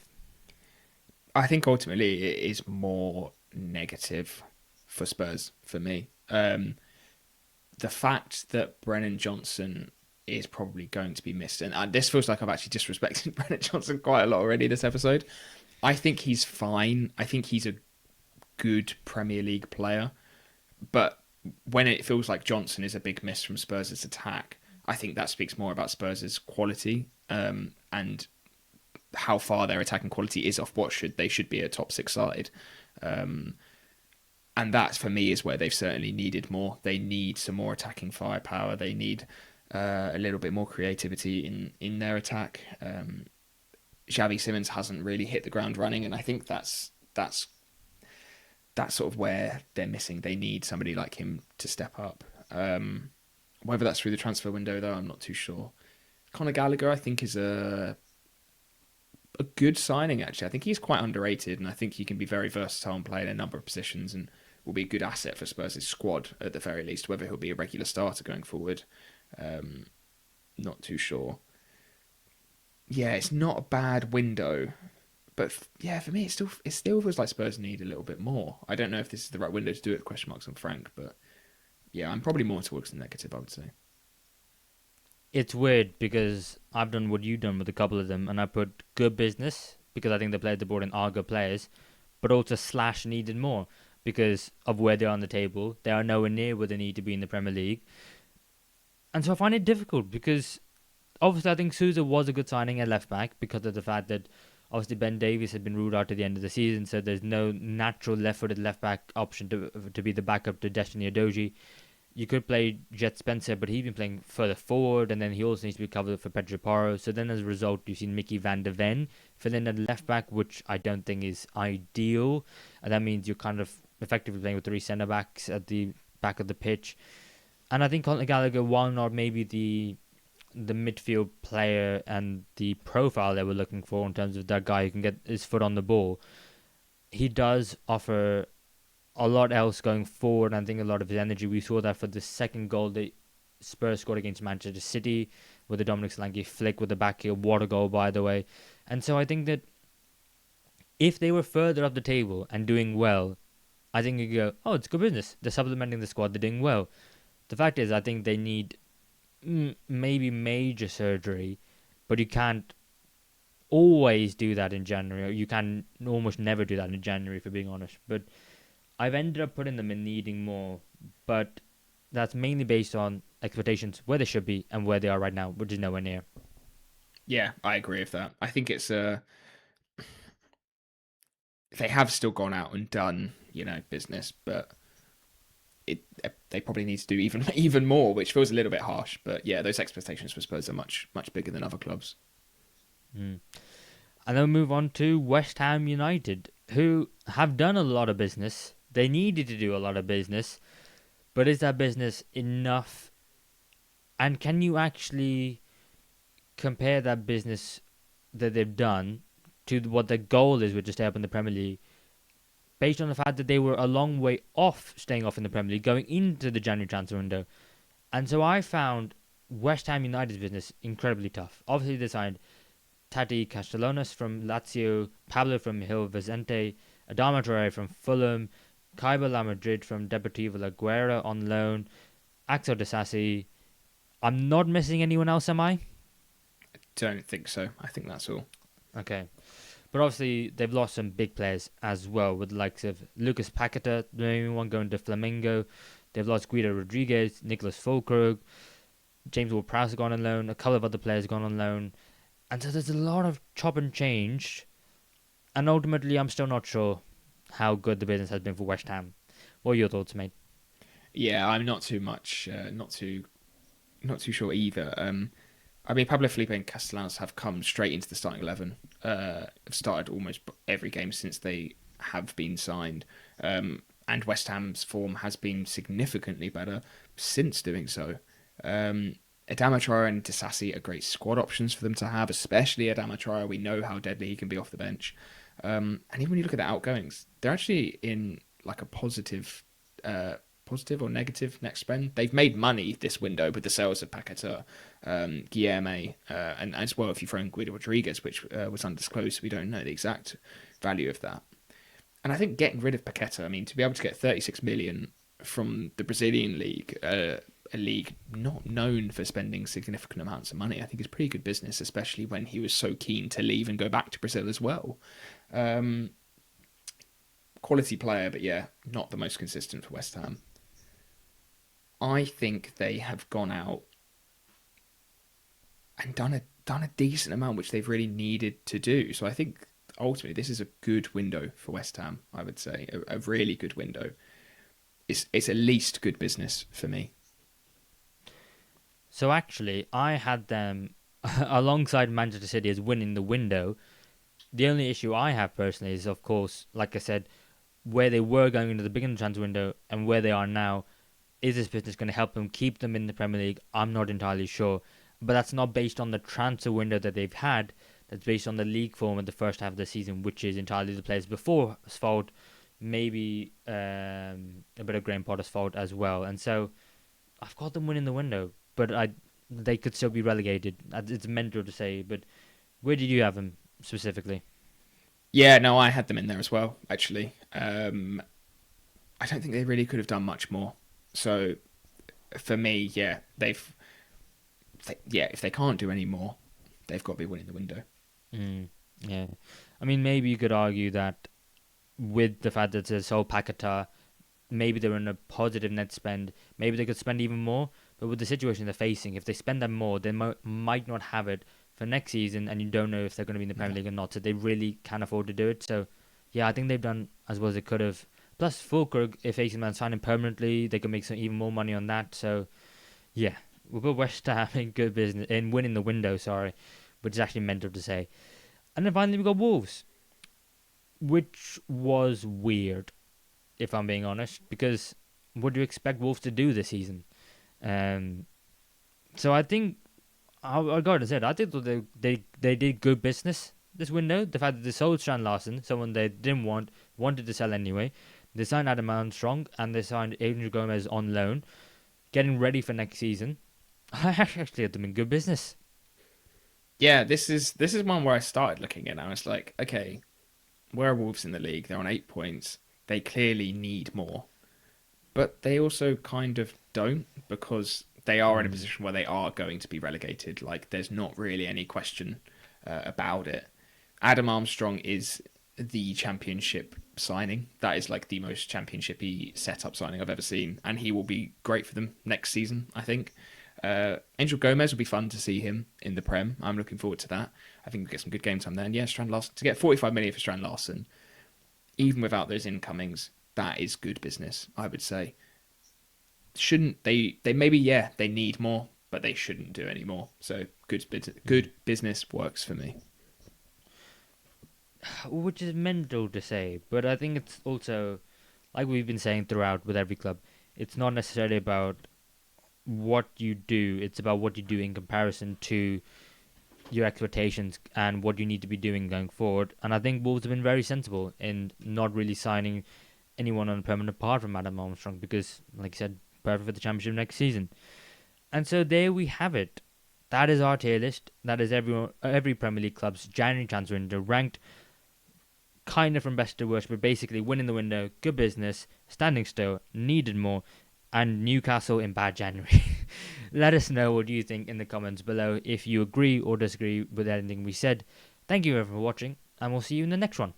I think ultimately it is more negative for Spurs for me. The fact that Brennan Johnson is probably going to be missed, and this feels like I've actually disrespected Brennan Johnson quite a lot already this episode. I think he's fine. I think he's a good Premier League player, but when it feels like Johnson is a big miss from Spurs' attack, I think that speaks more about Spurs' quality and how far their attacking quality is off what they should be a top six side. Um, and that for me is where they've certainly needed more. They need some more attacking firepower. They need a little bit more creativity in their attack. Xavi Simons hasn't really hit the ground running, and I think that's sort of where they're missing. They need somebody like him to step up. Whether that's through the transfer window, though, I'm not too sure. Conor Gallagher, I think, is a good signing, actually. I think he's quite underrated, and I think he can be very versatile and play in a number of positions and will be a good asset for Spurs' squad, at the very least. Whether he'll be a regular starter going forward, not too sure. Yeah, it's not a bad window, but yeah, for me, it still feels like Spurs need a little bit more. I don't know if this is the right window to do it. Question marks on Frank, but yeah, I'm probably more towards the negative, I would say. It's weird because I've done what you've done with a couple of them, and I put good business because I think the players they brought in are good players, but also slash needed more because of where they are on the table. They are nowhere near where they need to be in the Premier League. And so I find it difficult because obviously I think Souza was a good signing at left back because of the fact that obviously Ben Davies had been ruled out at the end of the season, so there's no natural left-footed left back option to be the backup to Destiny Adoji. You could play Jet Spencer, but he's been playing further forward, and then he also needs to be covered for Pedro Porro. So then, as a result, you've seen Mickey van der Ven fill in at left back, which I don't think is ideal. And that means you're kind of effectively playing with three centre backs at the back of the pitch. And I think Conor Gallagher, while not maybe the midfield player and the profile they were looking for in terms of that guy who can get his foot on the ball, he does offer a lot else going forward. And I think a lot of his energy. We saw that for the second goal that Spurs scored against Manchester City with the Dominic Solanke flick with the back heel. What a goal, by the way. And so I think that if they were further up the table and doing well, I think you go, oh, it's good business. They're supplementing the squad. They're doing well. The fact is, I think they need maybe major surgery, but you can't always do that in January. You can almost never do that in January, for being honest. But I've ended up putting them in needing more, but that's mainly based on expectations where they should be and where they are right now, which is nowhere near. Yeah, I agree with that. I think it's they have still gone out and done business, but it they probably need to do even more, which feels a little bit harsh. But yeah, those expectations for Spurs are much bigger than other clubs. Mm. And then we move on to West Ham United, who have done a lot of business. They needed to do a lot of business, but is that business enough? And can you actually compare that business that they've done to what their goal is, which is to stay up in the Premier League, based on the fact that they were a long way off staying off in the Premier League going into the January transfer window? And so I found West Ham United's business incredibly tough. Obviously, they signed Tati Castellanos from Lazio, Pablo from Gil Vicente, Adama Traore from Fulham, Kaiba La Madrid from Deportivo La Guera on loan, Axel Disasi. I'm not missing anyone else, am I? Don't think so. I think that's all. Okay. But obviously, they've lost some big players as well, with the likes of Lucas Paqueta, the main one going to Flamengo. They've lost Guido Rodriguez, Nicholas Fulkrug, James Ward-Prowse has gone on loan, a couple of other players gone on loan. And so there's a lot of chop and change. And ultimately, I'm still not sure. how good the business has been for West Ham. What are your thoughts, mate? Yeah, I'm not too much, not too sure either. I mean, Pablo Felipe and Castellanos have come straight into the starting 11. Have started almost every game since they have been signed. And West Ham's form has been significantly better since doing so. Adama Traore and Disasi are great squad options for them to have, especially Adama Traore. We know how deadly he can be off the bench. And even when you look at the outgoings, they're actually in like a positive or negative net spend. They've made money this window with the sales of Paquetá, Guilherme, and as well if you throw in Guido Rodriguez, which was undisclosed, so we don't know the exact value of that. And I think getting rid of Paquetá, I mean, to be able to get 36 million from the Brazilian league, a league not known for spending significant amounts of money, I think is pretty good business, especially when he was so keen to leave and go back to Brazil as well. Quality player, but yeah, not the most consistent for West Ham. I think they have gone out and done a decent amount, which they've really needed to do. So I think ultimately this is a good window for West Ham. I would say a really good window. It's at least good business for me. So actually, I had them alongside Manchester City as winning the window. The only issue I have personally is, of course, like I said, where they were going into the beginning of the transfer window and where they are now. Is this business going to help them keep them in the Premier League? I'm not entirely sure. But that's not based on the transfer window that they've had. That's based on the league form in the first half of the season, which is entirely the players before's fault. Maybe a bit of Graham Potter's fault as well. And so I've got them winning the window. But they could still be relegated. It's mental to say. But where did you have them specifically? Yeah, no, I had them in there as well, actually. I don't think they really could have done much more. So for me, yeah, if they can't do any more, they've got to be winning the window. Yeah. I mean, maybe you could argue that with the fact that there's whole Paquetá, maybe they're in a positive net spend. Maybe they could spend even more. But with the situation they're facing, if they spend them more, they might not have it for next season, and you don't know if they're going to be in the Premier League or not. So they really can afford to do it. So, yeah, I think they've done as well as they could have. Plus, Fulkrug, if AC Milan sign him permanently, they can make some even more money on that. So, yeah, we'll put West Ham in good business, in winning the window, sorry, which is actually mental to say. And then finally, we got Wolves, which was weird, if I'm being honest, because what do you expect Wolves to do this season? So I think, I got to say, I think they did good business this window. The fact that they sold Strand Larsen, someone they didn't wanted to sell anyway. They signed Adam Armstrong and they signed Adrian Gomez on loan, getting ready for next season. I actually had them in good business. Yeah, this is one where I started looking at. And I was like, okay, where are Wolves in the league? They're on 8 points. They clearly need more, but they also kind of don't, because they are in a position where they are going to be relegated. Like, there's not really any question about it. Adam Armstrong is the championship signing. That is like the most championship-y setup signing I've ever seen, and he will be great for them next season, I think. Angel Gomez will be fun to see him in the Prem. I'm looking forward to that. I think we'll get some good game time there. And yeah, Strand Larsen, to get 45 million for Strand Larsen, even without those incomings, that is good business, I would say. Shouldn't they maybe, yeah, they need more, but they shouldn't do any more. So good business works for me. Which is mental to say, but I think it's also, like we've been saying throughout with every club, it's not necessarily about what you do, it's about what you do in comparison to your expectations and what you need to be doing going forward. And I think Wolves have been very sensible in not really signing anyone on a permanent apart from Adam Armstrong, because, like I said, perfect for the championship next season. And so there we have it. That is our tier list. That is every Premier League club's January transfer window, ranked kind of from best to worst, but basically winning the window, good business, standing still, needed more, and Newcastle in bad January. Let us know what you think in the comments below if you agree or disagree with anything we said. Thank you everyone for watching, and we'll see you in the next one.